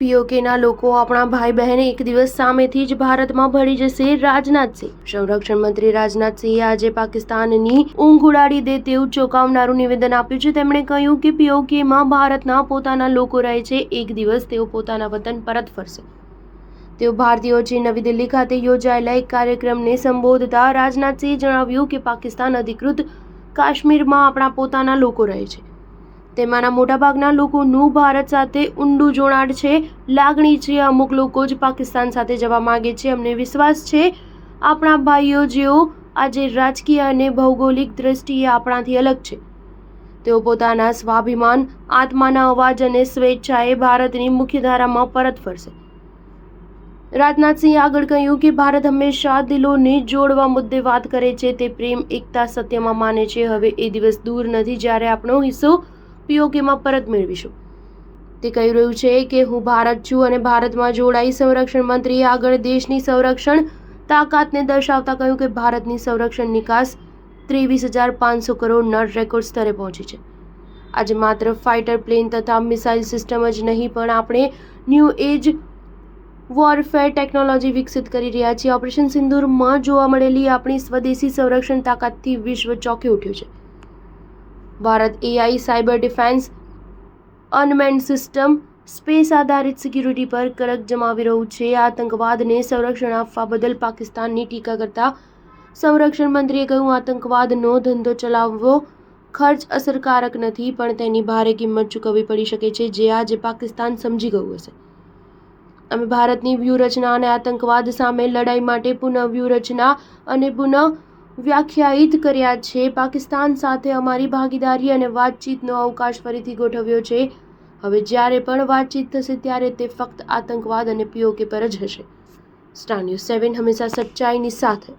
પીઓકેના લોકો આપણા ભાઈ બહેન એક દિવસ સામેથી જ ભારતમાં ભળી જશે. રાજનાથસિંહ. સંરક્ષણ મંત્રી રાજનાથસિંહે આજે પાકિસ્તાનની ઊંઘ ઉડાડી દે તેવું ચોંકાવનારું નિવેદન આપ્યું છે. તેમણે કહ્યું કે પીઓકેમાં ભારતના પોતાના લોકો રહે છે. એક દિવસ તેઓ પોતાના વતન પરત ફરશે. તેઓ ભારતીયો છે. નવી દિલ્હી ખાતે યોજાયેલા એક કાર્યક્રમને સંબોધતા રાજનાથસિંહે જણાવ્યું કે પાકિસ્તાન અધિકૃત કાશ્મીરમાં આપણા પોતાના લોકો રહે છે. તેમાંના મોટાભાગના લોકોનું ભારત સાથે ઊંડું જોડાણ છે, લાગણી છે. અમુક લોકો જ પાકિસ્તાન સાથે જવા માંગે છે. અમને વિશ્વાસ છે આપણા ભાઈઓ જેઓ આજે રાજકીય અને ભૌગોલિક દ્રષ્ટિએ આપણાથી અલગ છે, તેઓ પોતાના સ્વાભિમાન, આત્માના અવાજ અને સ્વેચ્છાએ ભારતની મુખ્યધારામાં પરત ફરશે. રાજનાથસિંહે આગળ કહ્યું કે ભારત હંમેશા દિલોને જોડવા મુદ્દે વાત કરે છે. તે પ્રેમ, એકતા, સત્યમાં માને છે. હવે એ દિવસ દૂર નથી જ્યારે આપણો હિસ્સો પીઓકેમાં પરત મેળવીશું. તે કહી રહ્યું છે કે હું ભારત છું અને ભારતમાં જોડાઈ. સંરક્ષણ મંત્રીએ આગળ દેશની સંરક્ષણ તાકાતને દર્શાવતા કહ્યું કે ભારતની સંરક્ષણ નિકાસ 23,500 કરોડના રેકોર્ડ સ્તરે પહોંચી છે. આજે માત્ર ફાઇટર પ્લેન તથા મિસાઇલ સિસ્ટમ જ નહીં, પણ આપણે ન્યૂ એજ વોરફેર ટેકનોલોજી વિકસિત કરી રહ્યા છીએ. ઓપરેશન સિંદૂરમાં જોવા મળેલી આપણી સ્વદેશી સંરક્ષણ તાકાતથી વિશ્વ ચોંકી ઉઠ્યું છે. Bharat AI, cyber defence, unmanned system, space આધારિત સિક્યુરિટી પર કડક જમાવી રહ્યું છે. આતંકવાદને સંરક્ષણ આપવા બદલ પાકિસ્તાનની ટીકા કરતા સંરક્ષણ મંત્રીએ કહ્યું, આતંકવાદનો ધંધો ચલાવવો ખર્ચ અસરકારક નથી, પણ તેની ભારે કિંમત ચૂકવવી પડી શકે છે, જે આજે પાકિસ્તાન સમજી ગયું હશે. અમે ભારતની વ્યૂહરચના અને આતંકવાદ સામે લડાઈ માટે પુનઃ વ્યૂહરચના અને પુનઃ વ્યાખ્યાયિત કર્યા છે. પાકિસ્તાન સાથે અમારી ભાગીદારી અને વાતચીતનો અવકાશ ફરીથી ગોઠવ્યો છે. હવે જ્યારે પણ વાતચીત થશે ત્યારે તે ફક્ત આતંકવાદ અને પીઓકે પર જ હશે. સ્ટાર ન્યૂઝ 7 હંમેશા સચ્ચાઈની સાથે.